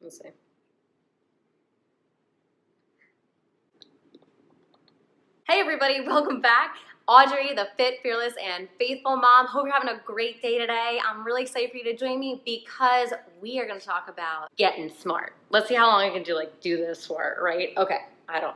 Let's see. Hey everybody, welcome back. Audrey, the fit, fearless, and faithful mom. Hope you're having a great day today. I'm really excited for you to join me because we are going to talk about getting smart. Let's see how long I can do this for, right? Okay, I don't know.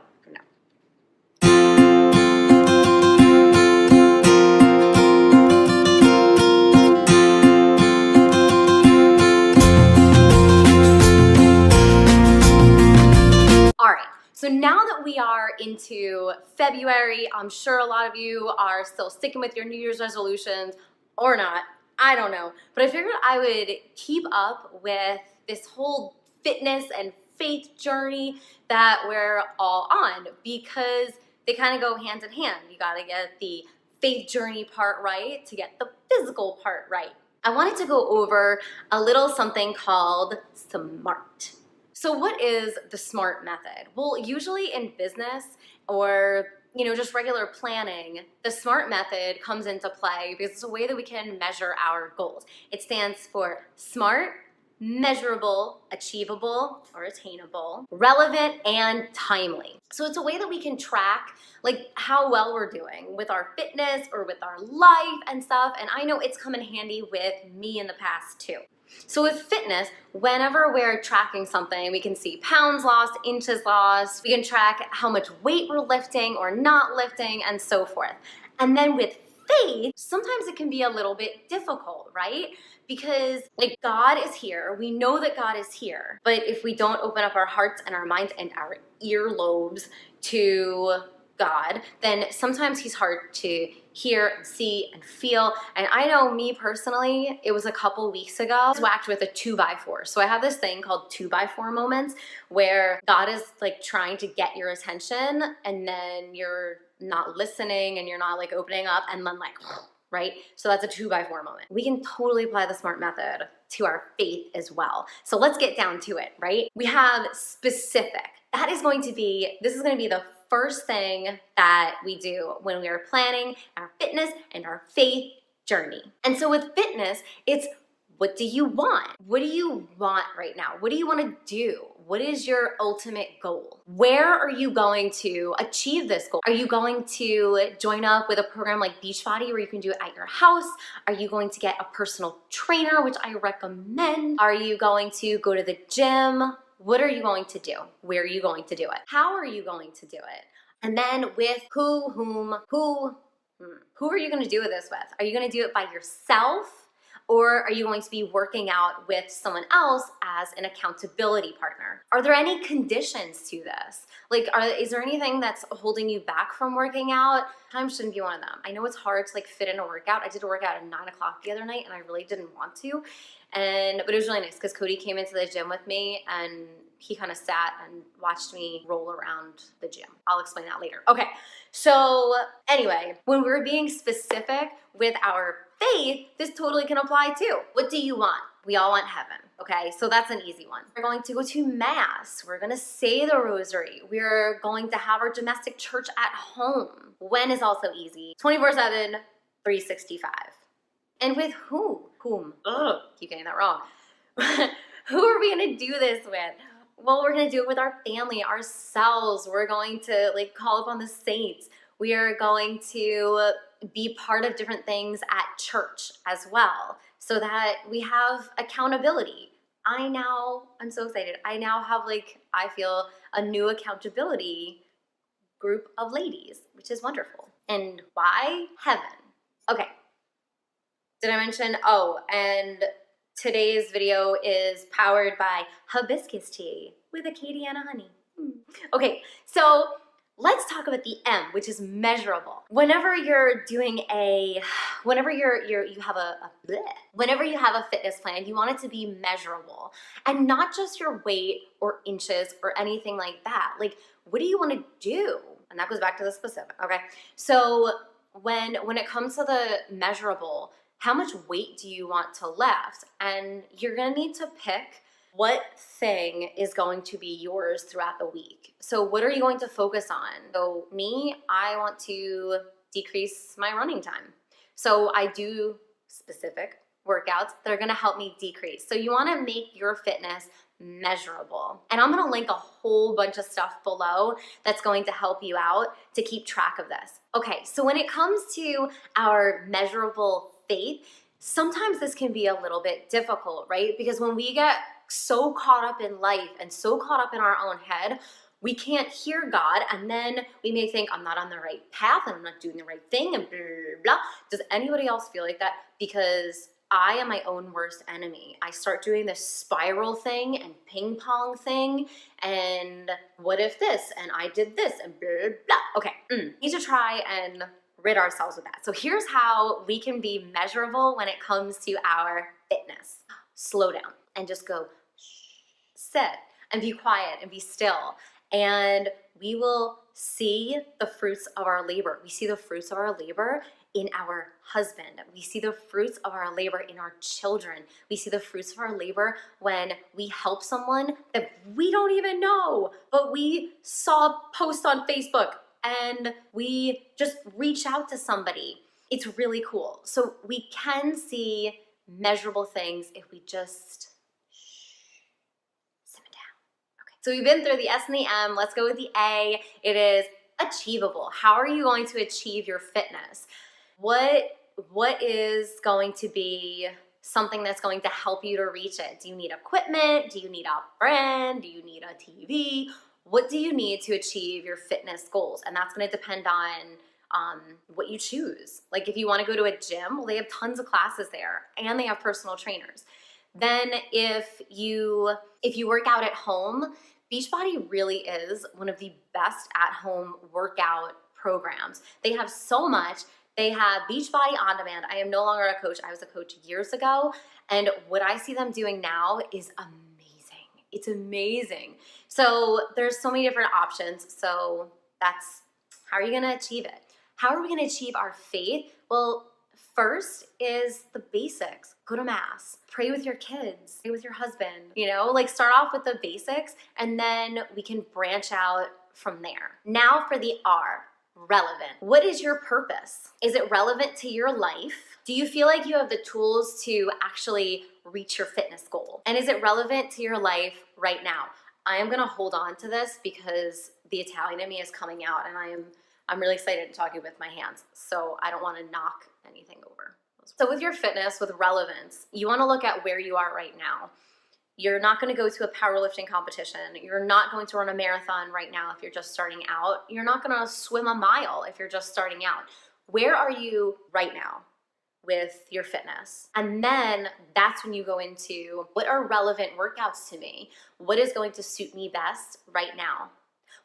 All right. So now that we are into February, I'm sure a lot of you are still sticking with your New Year's resolutions or not. I don't know. But I figured I would keep up with this whole fitness and faith journey that we're all on because they kind of go hand in hand. You got to get the faith journey part right to get the physical part right. I wanted to go over a little something called SMART. So what is the SMART method? Well, usually in business or just regular planning, the SMART method comes into play because it's a way that we can measure our goals. It stands for SMART, Measurable, Achievable or Attainable, Relevant, and Timely. So it's a way that we can track how well we're doing with our fitness or with our life and stuff. And I know it's come in handy with me in the past too. So with fitness, whenever we're tracking something, we can see pounds lost, inches lost, we can track how much weight we're lifting or not lifting, and so forth. And then with faith, sometimes it can be a little bit difficult, right? Because God is here, we know that God is here, but if we don't open up our hearts and our minds and our earlobes to God, then sometimes he's hard to hear and see and feel. And I know me personally, it was a couple weeks ago, I was whacked with a 2x4. So I have this thing called 2x4 moments where God is trying to get your attention and then you're not listening and you're not opening up and then right? So that's a 2x4 moment. We can totally apply the SMART method to our faith as well. So let's get down to it, right? We have specific. This is going to be the first thing that we do when we are planning our fitness and our faith journey. And so with fitness, it's what do you want? What do you want right now? What do you want to do? What is your ultimate goal? Where are you going to achieve this goal? Are you going to join up with a program like Beachbody where you can do it at your house? Are you going to get a personal trainer, which I recommend? Are you going to go to the gym? What are you going to do? Where are you going to do it? How are you going to do it? And then with who are you going to do this with? Are you going to do it by yourself? Or are you going to be working out with someone else as an accountability partner? Are there any conditions to this? Is there anything that's holding you back from working out? Time shouldn't be one of them. I know it's hard to fit in a workout. I did a workout at 9 o'clock the other night and I really didn't want to. But it was really nice because Cody came into the gym with me and he kind of sat and watched me roll around the gym. I'll explain that later. Okay, so anyway, when we're being specific with our faith, this totally can apply too. What do you want? We all want heaven, okay? So that's an easy one. We're going to go to mass. We're gonna say the rosary. We're going to have our domestic church at home. When is also easy. 24/7, 365. And with who? Whom? Ugh, keep getting that wrong. Who are we gonna do this with? Well, we're gonna do it with our family, ourselves. We're going to call upon the saints. We are going to be part of different things at church as well so that we have accountability. I'm so excited. I now have I feel a new accountability group of ladies, which is wonderful. And why? Heaven. Okay. Did I mention? Oh, and today's video is powered by hibiscus tea with a Katie and a honey. Okay, so let's talk about the M, which is measurable. Whenever you're doing whenever you have a fitness plan, you want it to be measurable and not just your weight or inches or anything like that. What do you want to do? And that goes back to the specific. Okay, so when it comes to the measurable, how much weight do you want to lift? And you're gonna need to pick what thing is going to be yours throughout the week. So what are you going to focus on? So me, I want to decrease my running time. So I do specific workouts that are gonna help me decrease. So you wanna make your fitness Measurable. And I'm gonna link a whole bunch of stuff below that's going to help you out to keep track of this. Okay, so when it comes to our measurable faith, sometimes this can be a little bit difficult, right? Because when we get so caught up in life and so caught up in our own head, we can't hear God, and then we may think, I'm not on the right path and I'm not doing the right thing and blah, blah, blah. Does anybody else feel like that? Because I am my own worst enemy. I start doing this spiral thing and ping pong thing, and what if this, and I did this, and blah, blah, blah. Okay, need to try and rid ourselves of that. So here's how we can be measurable when it comes to our fitness. Slow down and just go, sit and be quiet and be still. And we will see the fruits of our labor. We see the fruits of our labor in our husband. We see the fruits of our labor in our children. We see the fruits of our labor when we help someone that we don't even know, but we saw a post on Facebook and we just reach out to somebody. It's really cool. So we can see measurable things if we just simmer down. Okay. So we've been through the S and the M. Let's go with the A. It is achievable. How are you going to achieve your fitness? What is going to be something that's going to help you to reach it? Do you need equipment? Do you need a friend? Do you need a TV? What do you need to achieve your fitness goals? And that's going to depend on what you choose. Like if you want to go to a gym, well, they have tons of classes there and they have personal trainers. Then if you work out at home, Beachbody really is one of the best at-home workout programs. They have so much. They have Beachbody On Demand. I am no longer a coach. I was a coach years ago. And what I see them doing now is amazing. It's amazing. So there's so many different options. So that's how are you going to achieve it? How are we going to achieve our faith? Well, first is the basics. Go to mass, pray with your kids, pray with your husband, like start off with the basics and then we can branch out from there. Now for the R. Relevant. What is your purpose? Is it relevant to your life? Do you feel like you have the tools to actually reach your fitness goal? And is it relevant to your life right now? I am gonna hold on to this because the Italian in me is coming out and I'm really excited to talking with my hands. So I don't wanna knock anything over. So with your fitness, with relevance, you wanna look at where you are right now. You're not going to go to a powerlifting competition. You're not going to run a marathon right now if you're just starting out. You're not going to swim a mile if you're just starting out. Where are you right now with your fitness? And then that's when you go into what are relevant workouts to me? What is going to suit me best right now?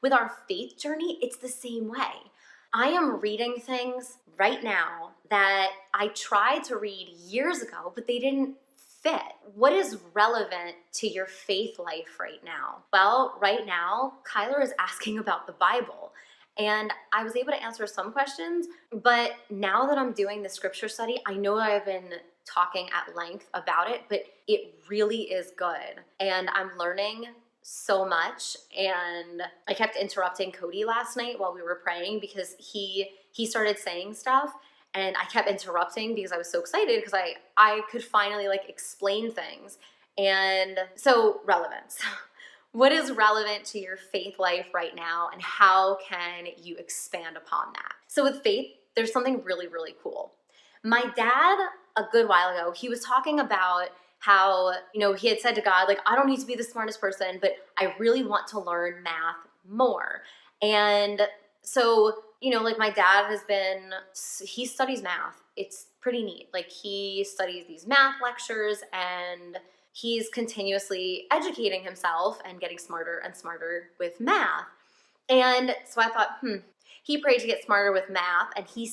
With our faith journey, it's the same way. I am reading things right now that I tried to read years ago, but they didn't fit. What is relevant to your faith life right now? Well, right now, Kyler is asking about the Bible. And I was able to answer some questions, but now that I'm doing the scripture study, I know I've been talking at length about it, but it really is good. And I'm learning so much. And I kept interrupting Cody last night while we were praying because he started saying stuff. And I kept interrupting because I was so excited because I could finally explain things. And so relevance. What is relevant to your faith life right now and how can you expand upon that? So with faith, there's something really, really cool. My dad, a good while ago, he was talking about how, he had said to God, I don't need to be the smartest person, but I really want to learn math more. And so, my dad he studies math. It's pretty neat. He studies these math lectures and he's continuously educating himself and getting smarter and smarter with math. And so I thought, he prayed to get smarter with math and he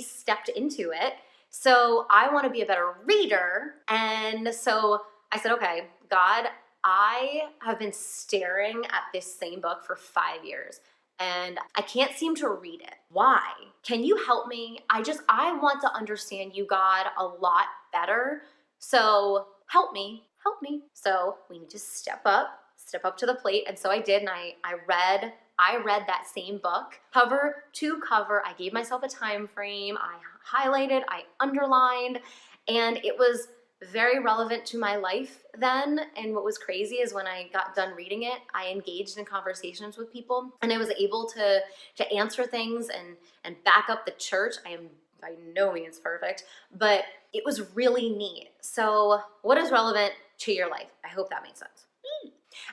stepped into it. So I want to be a better reader. And so I said, okay, God, I have been staring at this same book for 5 years. And I can't seem to read it. Why? Can you help me? I want to understand you, God, a lot better. So help me. So we need to step up to the plate. And so I did, and I read that same book, cover to cover. I gave myself a time frame. I highlighted, I underlined, and it was very relevant to my life then. And what was crazy is when I got done reading it, I engaged in conversations with people, and I was able to answer things and back up the church. I am by no means perfect, but it was really neat. So what is relevant to your life? I hope that made sense.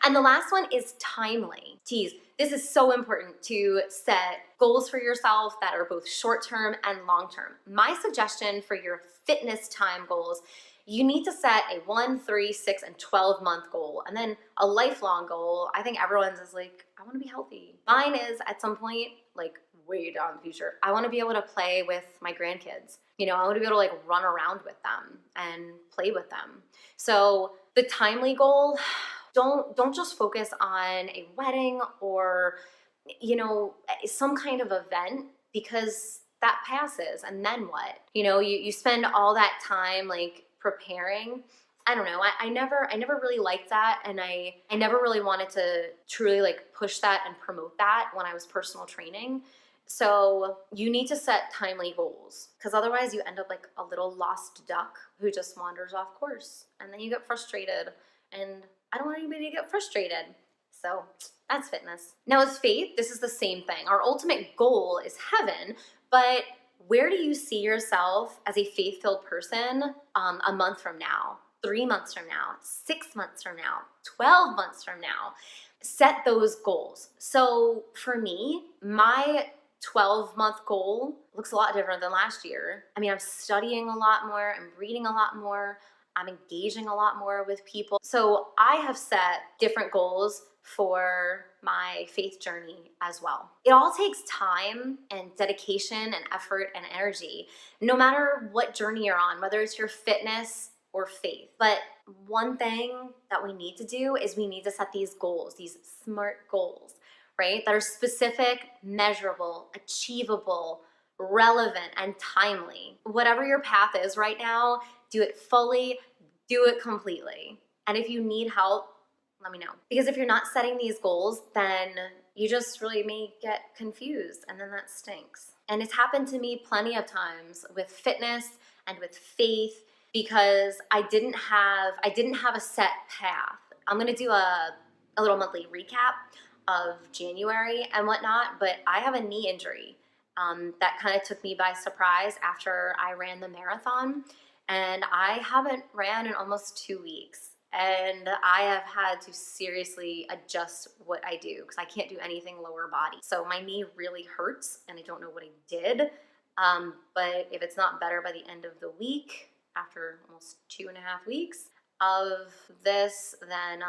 And the last one is timely. Tease, this is so important to set goals for yourself that are both short-term and long-term. My suggestion for your fitness time goals, you need to set a 1, 3, 6, and 12-month goal, and then a lifelong goal. I think everyone's is like, I want to be healthy. Mine is at some point, like way down in the future, I want to be able to play with my grandkids. You know, I want to be able to like run around with them and play with them. So the timely goal, don't just focus on a wedding or, you know, some kind of event, because that passes, and then what? You know, you spend all that time like preparing. I don't know. I never really liked that, and I never really wanted to truly like push that and promote that when I was personal training. So you need to set timely goals, because otherwise you end up like a little lost duck who just wanders off course, and then you get frustrated, and I don't want anybody to get frustrated. So that's fitness. Now with faith, this is the same thing. Our ultimate goal is heaven, but where do you see yourself as a faith-filled person a month from now, 3 months from now, 6 months from now, 12 months from now? Set those goals. So for me, my 12-month goal looks a lot different than last year. I mean, I'm studying a lot more, I'm reading a lot more, I'm engaging a lot more with people. So I have set different goals for my faith journey as well. It all takes time and dedication and effort and energy, no matter what journey you're on, whether it's your fitness or faith. But one thing that we need to do is we need to set these goals, these SMART goals, right? That are specific, measurable, achievable, relevant, and timely. Whatever your path is right now, do it fully, do it completely. And if you need help, let me know. Because if you're not setting these goals, then you just really may get confused, and then that stinks. And it's happened to me plenty of times with fitness and with faith, because I didn't have a set path. I'm gonna do a little monthly recap of January and whatnot, but I have a knee injury that kind of took me by surprise after I ran the marathon, and I haven't ran in almost 2 weeks. And I have had to seriously adjust what I do, because I can't do anything lower body. So my knee really hurts, and I don't know what I did. But if it's not better by the end of the week, after almost 2.5 weeks of this, then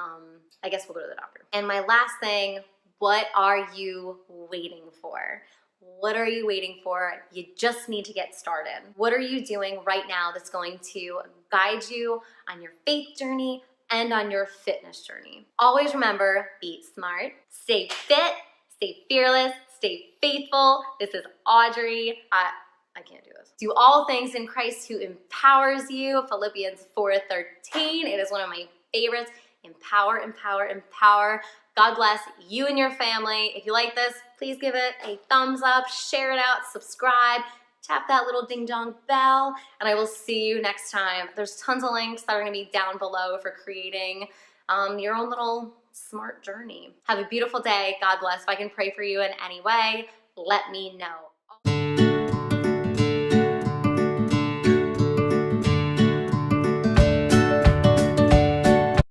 I guess we'll go to the doctor. And my last thing, what are you waiting for? What are you waiting for? You just need to get started. What are you doing right now that's going to guide you on your faith journey and on your fitness journey? Always remember, be smart, stay fit, stay fearless, stay faithful. This is Audrey. I can't do this. Do all things in Christ who empowers you. Philippians 4:13. It is one of my favorites. Empower, empower, empower. God bless you and your family. If you like this, please give it a thumbs up, share it out, subscribe, tap that little ding dong bell, and I will see you next time. There's tons of links that are gonna be down below for creating your own little smart journey. Have a beautiful day. God bless. If I can pray for you in any way, let me know.